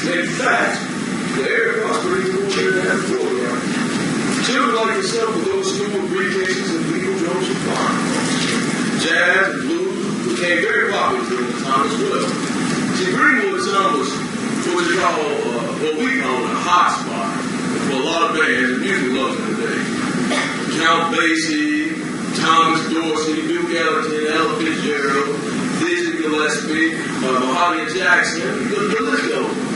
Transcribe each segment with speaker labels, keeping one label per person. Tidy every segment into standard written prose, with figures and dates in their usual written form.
Speaker 1: In fact, the area costs pretty more than that before, right? Children like yourself will go to school with briefcases and legal drums and farm. Jazz and blues became very popular during the time as well. See, Greenwood was what we call a hot spot for a lot of bands and music lovers today. Count Basie, Thomas Dorsey, Bill Gallatin, Ella Fitzgerald, Dizzy Gillespie, Mahoney Jackson, the list goes.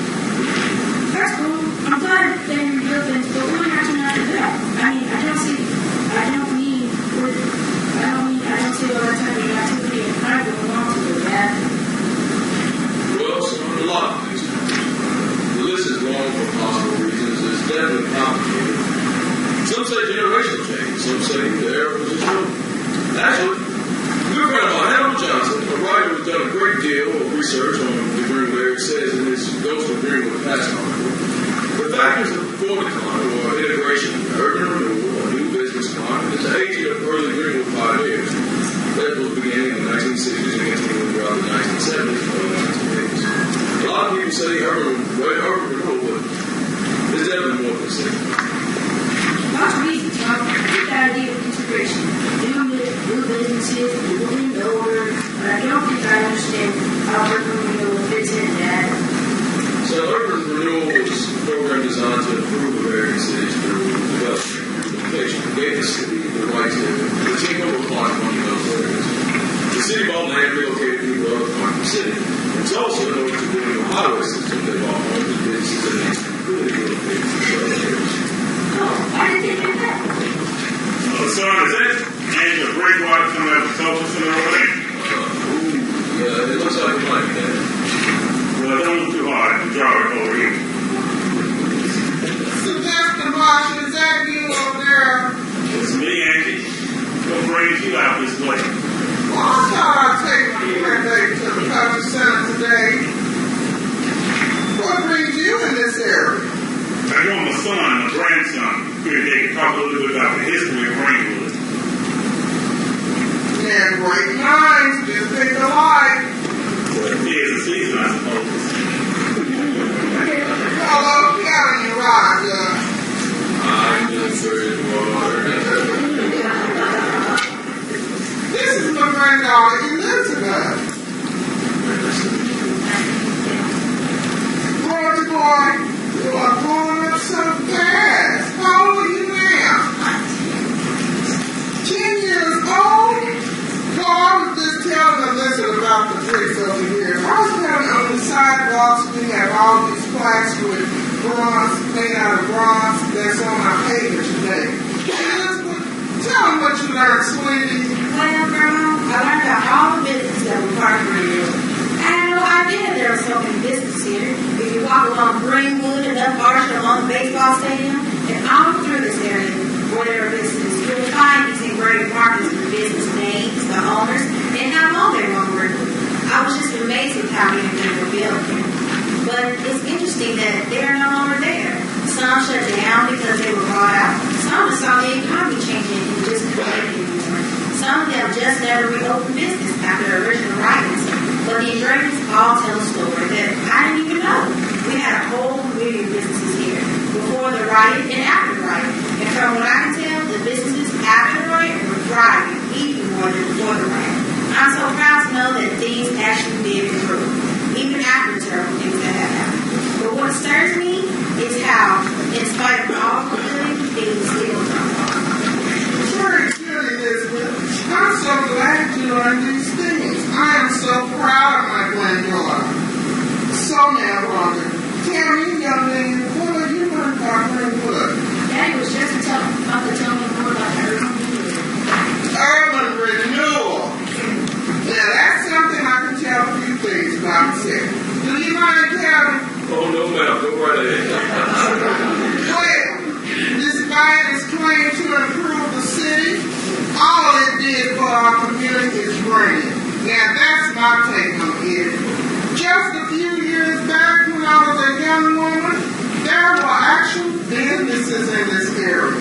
Speaker 2: That's cool. I'm glad that you're doing things, but we don't have to know that. I mean, I don't see all that type of activity and I don't want to do that.
Speaker 1: Well, a lot of things. The list is long for possible reasons. It's definitely complicated. Some say generational change. Some say the era was just over. Actually, good friend of mine, Harold Johnson, a writer who's done a great deal of research on the Greenwood area, says in his Ghost of Greenwood Past article, the factors of before decline or integration, urban renewal, a new business climate, is the aging of early Greenwood pioneers. That was beginning in the 1960s and continuing throughout the 1970s and early 1980s. A lot of people say urban renewal, but there's definitely more than that.
Speaker 2: Lots of reasons. Get the idea of integration. New businesses, people in order, but I don't think I understand how urban renewal fits into that.
Speaker 1: So urban renewal was a program designed to improve American cities through development and beautification. It gave the city the right to take over plot money in those areas. The city bought land, relocated people to other parts of the city. In Tulsa, in order to build a new highway system, they bought homes and businesses that needs to be really relocated to other areas.
Speaker 2: Oh, why did they do that?
Speaker 3: Son, is that Angela Bridgewater coming out of the Cultural Center over there?
Speaker 1: Yeah, it looks like it might be that.
Speaker 3: Well, don't look too hard. The draw it over here.
Speaker 4: Suggestion, Marshall, is that you over there?
Speaker 3: It's me, Angie. What brings you out this way?
Speaker 4: Well, I thought I'd take my granddaughter to the Cultural Center today. What brings you in this area?
Speaker 3: I want my son, my grandson, here they can talk a little bit about the history of Greenwood.
Speaker 4: Yeah, great minds, just think alike.
Speaker 3: Well, it is a season, I suppose.
Speaker 4: Hello, get on your ride,
Speaker 1: I'm just Bridgewater.
Speaker 4: This is my granddaughter, Elizabeth. Boy, you are growing up so fast. How old are you now? 10 years old? Well, I was just telling Elizabeth about the bricks over here. I was telling on the sidewalks, we have all these plaques with bronze, made out of bronze, that's on our pavement today. Elizabeth, tell them what you learned, sweetie.
Speaker 2: Well, Grandma, I learned about all the businesses that were part of Greenwood. I had no idea there were so many businesses here. If you walk along Greenwood and up Marshall along the baseball stadium, and all through this area where there are businesses, you'll find these engraved markings with the business names, the owners, and how long they were on Greenwood. I was just amazed at how many of them were built here. But it's interesting that they are no longer there. Some shut down because they were bought out. Some just saw the economy changing and just couldn't make it anymore. Some of them just never reopened business after their original writings. But the engravings all tell a story that I didn't even know. We had a whole community of businesses here before the riot and after the riot. And from what I can tell, the businesses after the riot were thriving even more than before the riot. I'm so proud to know that things actually did improve, even after the terrible things that have happened. But what stirs me is how, in spite of all the good, things still don't fall.
Speaker 4: Very good, Elizabeth. I'm so glad you learned these things. I am so proud of my granddaughter. So now, Robert, tell me, young lady, what have you learned about Greenwood?
Speaker 2: Daddy was just telling me more about urban renewal.
Speaker 4: Urban renewal. Now, that's something I can tell a few things about myself. Do you mind telling?
Speaker 1: Oh, no, ma'am. Go right ahead.
Speaker 4: Well, despite its claim to improve the city, all it did for our community is brand. Now, that's my take on it. Just a few years back when I was a young woman, there were actual businesses in this area.